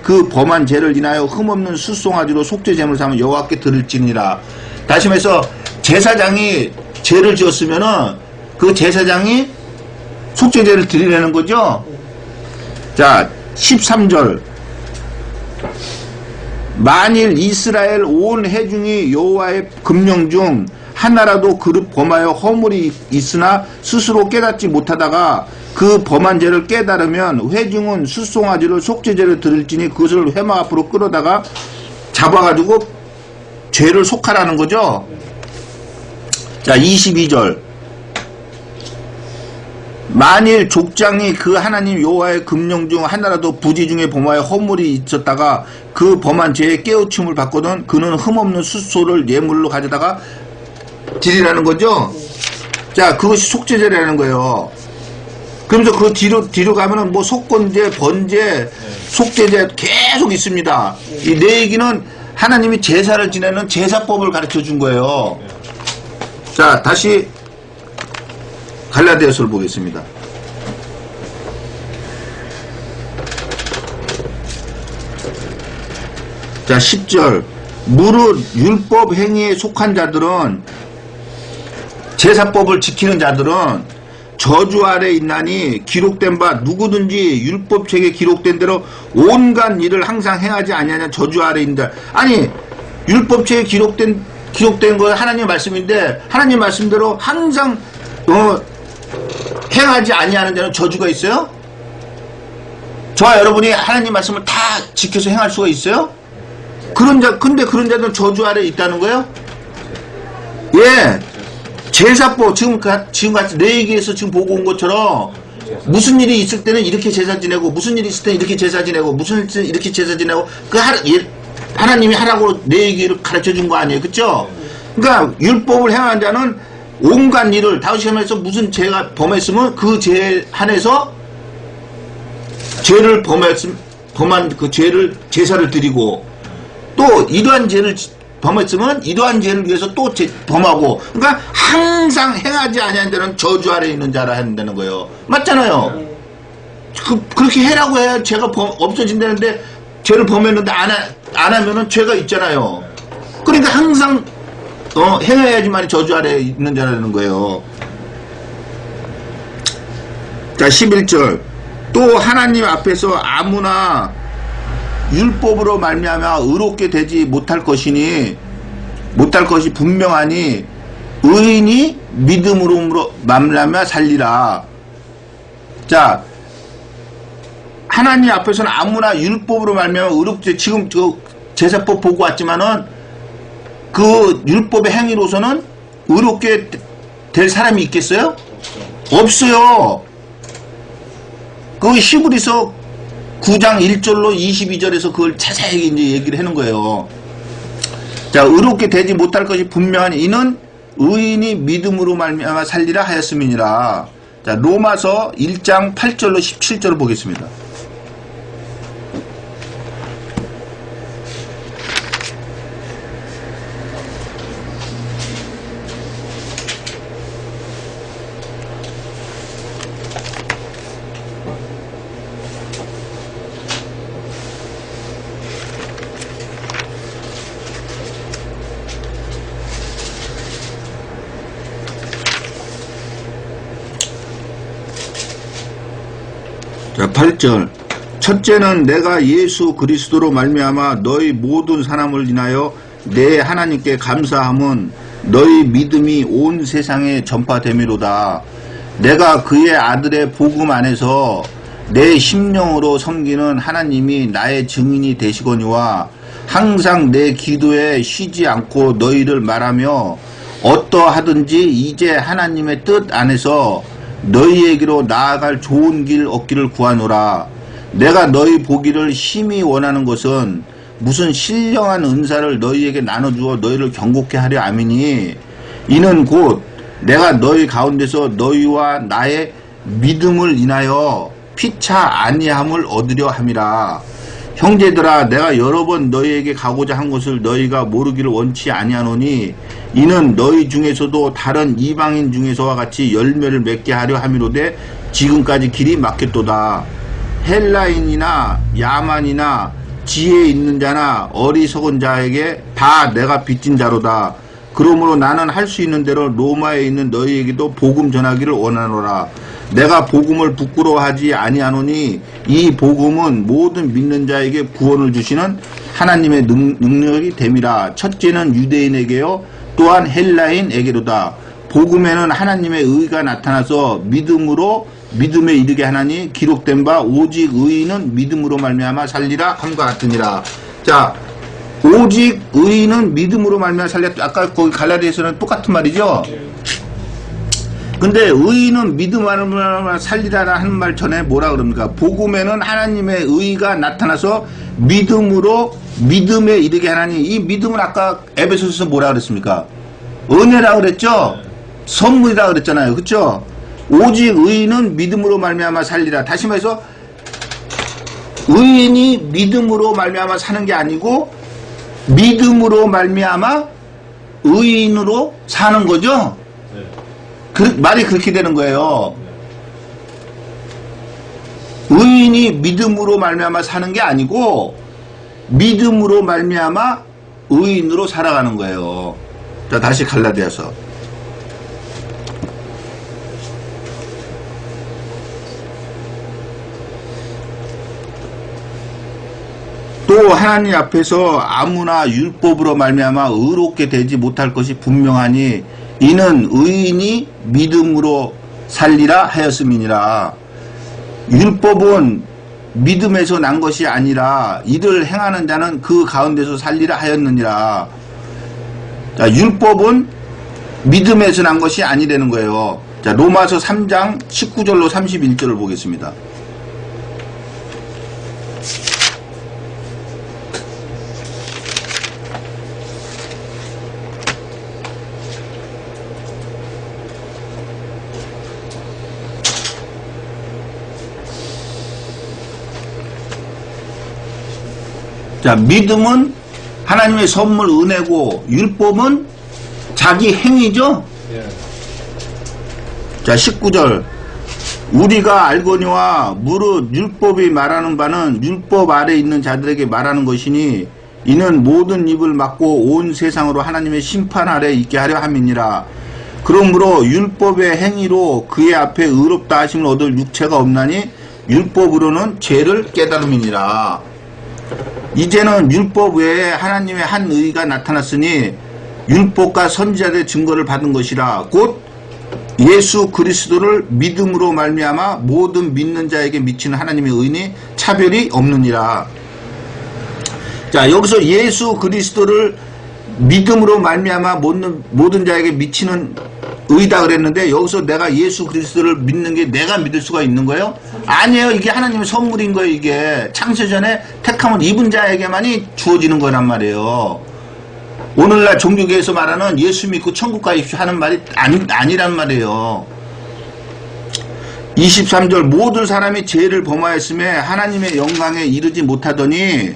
그 범한 죄를 인하여 흠없는 수송아지로 속죄제물을 삼아 여호와께 드릴지니라. 다시 말해서 제사장이 죄를 지었으면은 그 제사장이 속죄제를 드리라는 거죠. 자, 13절. 만일 이스라엘 온 회중이 여호와의 금령 중 하나라도 그릇 범하여 허물이 있으나 스스로 깨닫지 못하다가 그 범한 죄를 깨달으면 회중은 수송아지를 속죄제를 드릴지니 그것을 회막 앞으로 끌어다가 잡아가지고 죄를 속하라는 거죠. 자, 22절. 만일 족장이 그 하나님 여호와의 금령 중 하나라도 부지 중에 범하여 허물이 있었다가 그 범한 죄에 깨우침을 받거든 그는 흠없는 숫소를 예물로 가져다가 드리라는 거죠. 자, 그것이 속죄제라는 거예요. 그러면서 그 뒤로 가면은 뭐 속건제, 번제, 속죄제 계속 있습니다. 이 내 얘기는 하나님이 제사를 지내는 제사법을 가르쳐 준 거예요. 자, 다시 갈라디아서를 보겠습니다. 자, 10절. 무릇 율법 행위에 속한 자들은, 제사법을 지키는 자들은 저주 아래 있나니 기록된 바 누구든지 율법책에 기록된 대로 온갖 일을 항상 행하지 아니하냐 저주 아래 있다. 아니, 율법책에 기록된 건 하나님 말씀인데 하나님 말씀대로 항상 행하지 아니하는 자는 저주가 있어요? 저와 여러분이 하나님 말씀을 다 지켜서 행할 수가 있어요? 근데 그런 자들은 저주 아래 있다는 거예요? 예. 제사법, 지금같이 내 얘기에서 지금 보고 온 것처럼 무슨 일이 있을 때는 이렇게 제사 지내고 무슨 일이 있을 때는 이렇게 제사 지내고 무슨 일이 이렇게 제사 지내고 하나님이 하라고 내 얘기를 가르쳐 준 거 아니에요? 그쵸? 그러니까 율법을 행한 자는 온갖 일을 다윗시험에서 무슨 죄가 범했으면 그 죄에 한해서 죄를 범한 그 죄를 제사를 드리고 또 이러한 죄를 범했으면 이러한 죄를 위해서 또 범하고 그러니까 항상 행하지 아니한 자는 저주 아래 있는 자라 한다는 거예요. 맞잖아요. 그렇게 해라고 해야 죄가 없어진다는데 죄를 범했는데 안 하면은 죄가 있잖아요. 그러니까 항상 행해야지만 저주 아래 있는 자라는 거예요. 자, 11절. 또 하나님 앞에서 아무나 율법으로 말미암아 의롭게 되지 못할 것이 분명하니 의인이 믿음으로 말미암아 살리라. 자, 하나님 앞에서는 아무나 율법으로 말미암아 의롭게, 지금 그 제사법 보고 왔지만은 그 율법의 행위로서는 의롭게 될 사람이 있겠어요? 없어요. 그 히브리서 9장 1절로 22절에서 그걸 자세히 이제 얘기를 하는 거예요. 자, 의롭게 되지 못할 것이 분명하니 이는 의인이 믿음으로 말미암아 살리라 하였음이니라. 자, 로마서 1장 8절로 17절을 보겠습니다. 자, 8절. 첫째는 내가 예수 그리스도로 말미암아 너희 모든 사람을 인하여 내 하나님께 감사함은 너희 믿음이 온 세상에 전파됨이로다. 내가 그의 아들의 복음 안에서 내 심령으로 섬기는 하나님이 나의 증인이 되시거니와 항상 내 기도에 쉬지 않고 너희를 말하며 어떠하든지 이제 하나님의 뜻 안에서 너희에게로 나아갈 좋은 길 얻기를 구하노라. 내가 너희 보기를 심히 원하는 것은 무슨 신령한 은사를 너희에게 나눠주어 너희를 경고케 하려 함이니 이는 곧 내가 너희 가운데서 너희와 나의 믿음을 인하여 피차 아니함을 얻으려 함이라. 형제들아, 내가 여러 번 너희에게 가고자 한 것을 너희가 모르기를 원치 아니하노니 이는 너희 중에서도 다른 이방인 중에서와 같이 열매를 맺게 하려 함이로되 지금까지 길이 막혔도다. 헬라인이나 야만이나 지혜 있는 자나 어리석은 자에게 다 내가 빚진 자로다. 그러므로 나는 할 수 있는 대로 로마에 있는 너희에게도 복음 전하기를 원하노라. 내가 복음을 부끄러워하지 아니하노니 이 복음은 모든 믿는 자에게 구원을 주시는 하나님의 능력이 됨이라. 첫째는 유대인에게요 또한 헬라인에게로다. 복음에는 하나님의 의가 나타나서 믿음에 이르게 하나니 기록된 바 오직 의인은 믿음으로 말미암아 살리라 함과 같으니라. 자, 오직 의인은 믿음으로 말미암아 살리라. 아까 거기 갈라디아서는 똑같은 말이죠. 근데 의인은 믿음으로 말미암아 살리라 하는 말 전에 뭐라 그럽니까? 복음에는 하나님의 의가 나타나서 믿음에 이르게 하나니, 이 믿음은 아까 에베소서에서 뭐라 그랬습니까? 은혜라 그랬죠? 선물이라 그랬잖아요. 그렇죠? 오직 의인은 믿음으로 말미암아 살리라. 다시 말해서 의인이 믿음으로 말미암아 사는 게 아니고 믿음으로 말미암아 의인으로 사는 거죠. 말이 그렇게 되는 거예요. 의인이 믿음으로 말미암아 사는 게 아니고 믿음으로 말미암아 의인으로 살아가는 거예요. 자, 다시 갈라디아서. 또 하나님 앞에서 아무나 율법으로 말미암아 의롭게 되지 못할 것이 분명하니 이는 의인이 믿음으로 살리라 하였음이니라. 율법은 믿음에서 난 것이 아니라 이를 행하는 자는 그 가운데서 살리라 하였느니라. 자, 율법은 믿음에서 난 것이 아니라는 거예요. 자, 로마서 3장 19절로 31절을 보겠습니다. 자, 믿음은 하나님의 선물 은혜고 율법은 자기 행위죠. 자, 19절. 우리가 알거니와 무릇 율법이 말하는 바는 율법 아래 있는 자들에게 말하는 것이니 이는 모든 입을 막고 온 세상으로 하나님의 심판 아래 있게 하려 함이니라. 그러므로 율법의 행위로 그의 앞에 의롭다 하심을 얻을 육체가 없나니 율법으로는 죄를 깨달음이니라. 이제는 율법 외에 하나님의 한 의가 나타났으니 율법과 선지자들의 증거를 받은 것이라. 곧 예수 그리스도를 믿음으로 말미암아 모든 믿는 자에게 미치는 하나님의 의니 차별이 없느니라. 자, 여기서 예수 그리스도를 믿음으로 말미암아 모든 자에게 미치는 의다 그랬는데 여기서 내가 예수 그리스도를 믿는 게 내가 믿을 수가 있는 거예요? 아니에요. 이게 하나님의 선물인 거예요. 이게 창세전에 택함을 입은 자에게만이 주어지는 거란 말이에요. 오늘날 종교계에서 말하는 예수 믿고 천국 가십시오 하는 말이 아니란 말이에요. 23절. 모든 사람이 죄를 범하였음에 하나님의 영광에 이르지 못하더니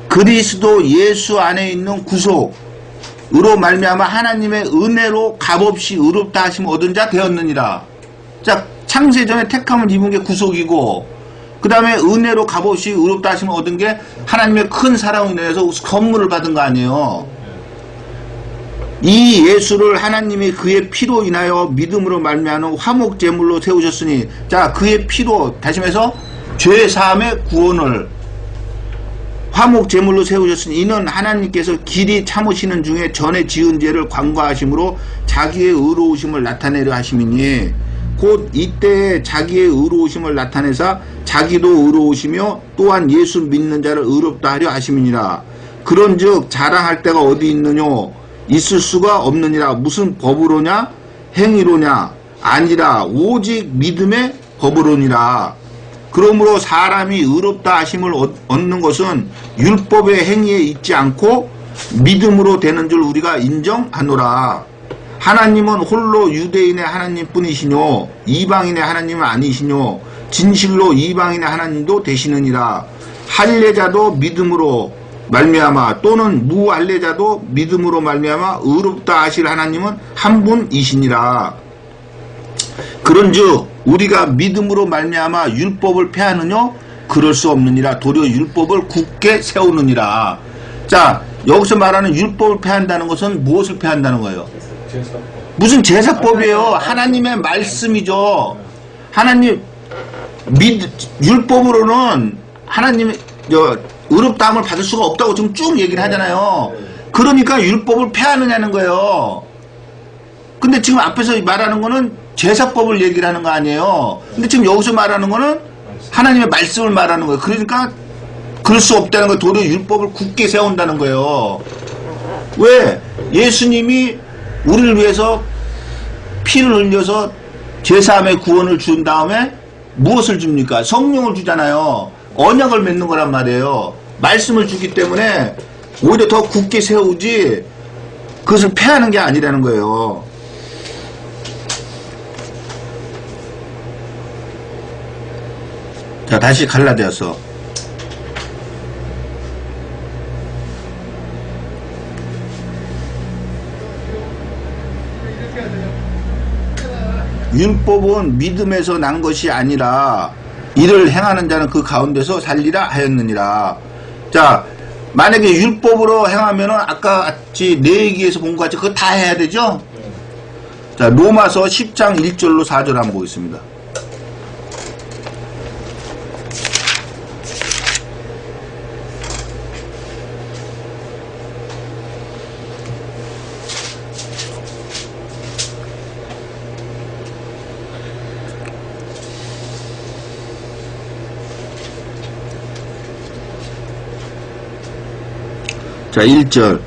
그리스도 예수 안에 있는 구속으로 말미암아 하나님의 은혜로 값없이 의롭다 하심 얻은 자 되었느니라. 자, 창세전에 택함을 입은 게 구속이고 그 다음에 은혜로 값없이 의롭다 하심을 얻은 게 하나님의 큰 사랑을 인해서 선물을 받은 거 아니에요. 이 예수를 하나님이 그의 피로 인하여 믿음으로 말미암는 화목제물로 세우셨으니, 자, 그의 피로, 다시 말해서 죄사함의 구원을 화목제물로 세우셨으니 이는 하나님께서 길이 참으시는 중에 전에 지은 죄를 관과하심으로 자기의 의로우심을 나타내려 하심이니, 곧 이때에 자기의 의로우심을 나타내사 자기도 의로우시며 또한 예수 믿는 자를 의롭다 하려 하심이니라. 그런즉 자랑할 데가 어디 있느냐? 있을 수가 없느니라. 무슨 법으로냐? 행위로냐? 아니라 오직 믿음의 법으로니라. 그러므로 사람이 의롭다 하심을 얻는 것은 율법의 행위에 있지 않고 믿음으로 되는 줄 우리가 인정하노라. 하나님은 홀로 유대인의 하나님뿐이시뇨 이방인의 하나님은 아니시뇨 진실로 이방인의 하나님도 되시느니라. 할례자도 믿음으로 말미암아 또는 무할례자도 믿음으로 말미암아 의롭다 하실 하나님은 한 분이시니라. 그런즉 우리가 믿음으로 말미암아 율법을 폐하느뇨 그럴 수 없느니라. 도리어 율법을 굳게 세우느니라. 자, 여기서 말하는 율법을 폐한다는 것은 무엇을 폐한다는 거예요? 무슨 제사법이에요? 하나님의 말씀이죠. 하나님 율법으로는 하나님의 의롭다함을 받을 수가 없다고 지금 쭉 얘기를 하잖아요. 그러니까 율법을 폐하느냐는 거예요. 근데 지금 앞에서 말하는 거는 제사법을 얘기를 하는 거 아니에요. 근데 지금 여기서 말하는 거는 하나님의 말씀을 말하는 거예요. 그러니까 그럴 수 없다는 거예요. 도리어 율법을 굳게 세운다는 거예요. 왜? 예수님이 우리를 위해서 피를 흘려서 제사함의 구원을 준 다음에 무엇을 줍니까? 성령을 주잖아요. 언약을 맺는 거란 말이에요. 말씀을 주기 때문에 오히려 더 굳게 세우지 그것을 폐하는 게 아니라는 거예요. 자, 다시 갈라디아서 율법은 믿음에서 난 것이 아니라 이를 행하는 자는 그 가운데서 살리라 하였느니라. 자, 만약에 율법으로 행하면은 아까 같이 내 얘기에서 본 것 같이 그거 다 해야 되죠? 자, 로마서 10장 1절로 4절 한번 보겠습니다. 자, 1절.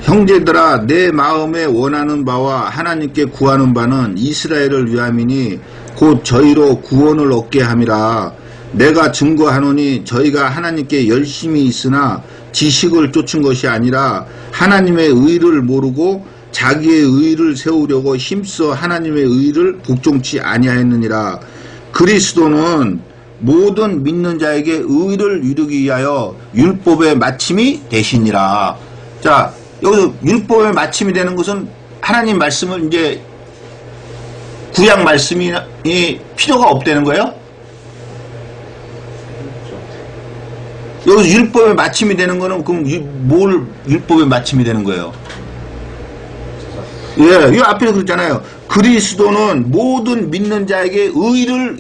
형제들아, 내 마음에 원하는 바와 하나님께 구하는 바는 이스라엘을 위함이니 곧 저희로 구원을 얻게 함이라. 내가 증거하노니 저희가 하나님께 열심히 있으나 지식을 쫓은 것이 아니라 하나님의 의를 모르고 자기의 의를 세우려고 힘써 하나님의 의를 복종치 아니하였느니라. 그리스도는 모든 믿는 자에게 의를 이루기 위하여 율법의 마침이 되시니라. 자, 여기서 율법의 마침이 되는 것은 하나님 말씀을 이제 구약 말씀이 필요가 없다는 거예요? 여기서 율법의 마침이 되는 거는 그럼 뭘 율법의 마침이 되는 거예요? 예, 이 앞에 그랬잖아요. 그리스도는 모든 믿는 자에게 의를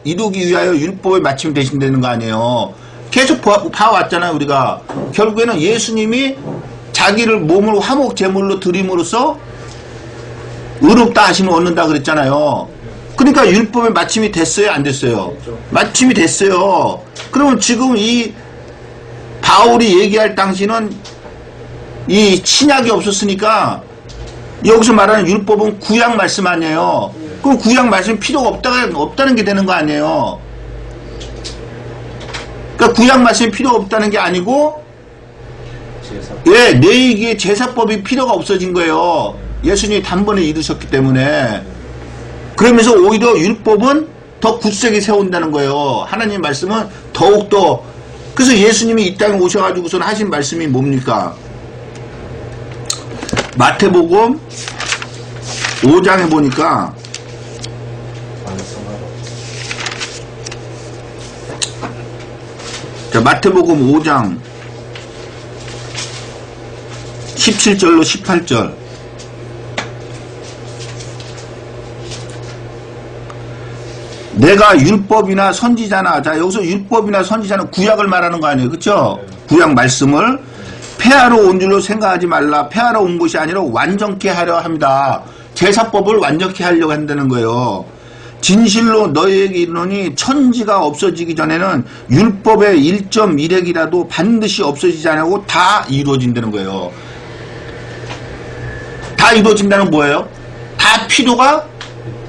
이루기 위하여 율법의 마침이 되신다는 거 아니에요. 계속 봐왔잖아요, 우리가. 결국에는 예수님이 자기를 몸을 화목 제물로 드림으로써 의롭다 하심을 얻는다 그랬잖아요. 그러니까 율법의 마침이 됐어요, 안 됐어요? 마침이 됐어요. 그러면 지금 이 바울이 얘기할 당시는 이 신약이 없었으니까 여기서 말하는 율법은 구약 말씀 아니에요. 그럼 구약 말씀이 필요가 없다는 게 되는 거 아니에요. 그러니까 구약 말씀이 필요가 없다는 게 아니고 예, 내 얘기에 제사법이 필요가 없어진 거예요. 예수님이 단번에 이루셨기 때문에. 그러면서 오히려 율법은 더 굳세게 세운다는 거예요. 하나님 말씀은 더욱더. 그래서 예수님이 이 땅에 오셔가지고선 하신 말씀이 뭡니까? 마태복음 5장에 보니까 자, 마태복음 5장 17절로 18절. 내가 율법이나 선지자나, 자, 여기서 율법이나 선지자는 구약을 말하는 거 아니에요. 그쵸? 구약 말씀을 폐하러 온 줄로 생각하지 말라. 폐하러 온 것이 아니라 완전케 하려 합니다. 제사법을 완전케 하려고 한다는 거예요. 진실로 너희에게 이르노니 천지가 없어지기 전에는 율법의 1.1핵이라도 반드시 없어지지 않고 다 이루어진다는 거예요. 다 이루어진다는 뭐예요? 다 필요가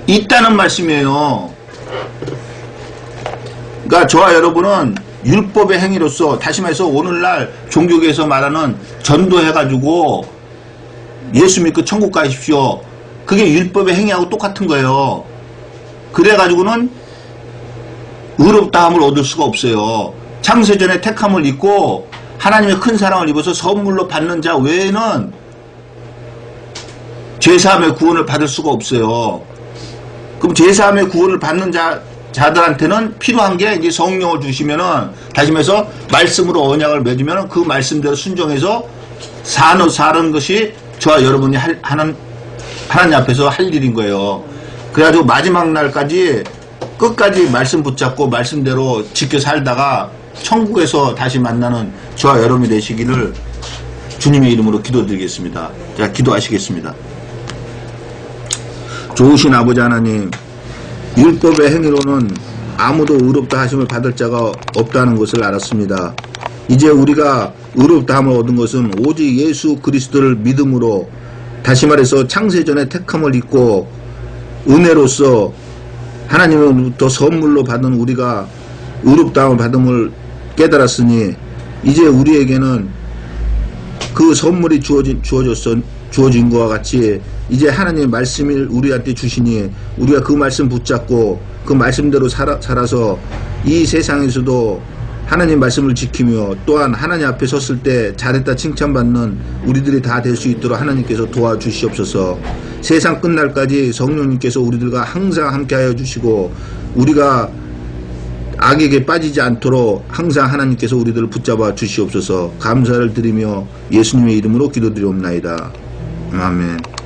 있다는 말씀이에요. 그러니까 저와 여러분은 율법의 행위로서, 다시 말해서 오늘날 종교계에서 말하는 전도해가지고 예수 믿고 천국 가십시오. 그게 율법의 행위하고 똑같은 거예요. 그래가지고는 의롭다함을 얻을 수가 없어요. 창세전에 택함을 입고 하나님의 큰 사랑을 입어서 선물로 받는 자 외에는 제사함의 구원을 받을 수가 없어요. 그럼 제사함의 구원을 받는 자 자들한테는 필요한 게 이제 성령을 주시면은 다시 말해서 말씀으로 언약을 맺으면은 그 말씀대로 순종해서 사는 것이 저와 여러분이 하나님 앞에서 할 일인 거예요. 그래가지고 마지막 날까지 끝까지 말씀 붙잡고 말씀대로 지켜 살다가 천국에서 다시 만나는 저와 여러분이 되시기를 주님의 이름으로 기도드리겠습니다. 자, 기도하시겠습니다. 좋으신 아버지 하나님, 율법의 행위로는 아무도 의롭다 하심을 받을 자가 없다는 것을 알았습니다. 이제 우리가 의롭다함을 얻은 것은 오직 예수 그리스도를 믿음으로, 다시 말해서 창세전에 택함을 입고 은혜로서 하나님으로부터 선물로 받은 우리가 의롭다함을 받음을 깨달았으니 이제 우리에게는 그 선물이 주어진 것과 같이 이제 하나님의 말씀을 우리한테 주시니 우리가 그 말씀 붙잡고 그 말씀대로 살아서 이 세상에서도 하나님 말씀을 지키며 또한 하나님 앞에 섰을 때 잘했다 칭찬받는 우리들이 다 될 수 있도록 하나님께서 도와주시옵소서. 세상 끝날까지 성령님께서 우리들과 항상 함께하여 주시고 우리가 악에게 빠지지 않도록 항상 하나님께서 우리들을 붙잡아 주시옵소서. 감사를 드리며 예수님의 이름으로 기도드리옵나이다. 아멘.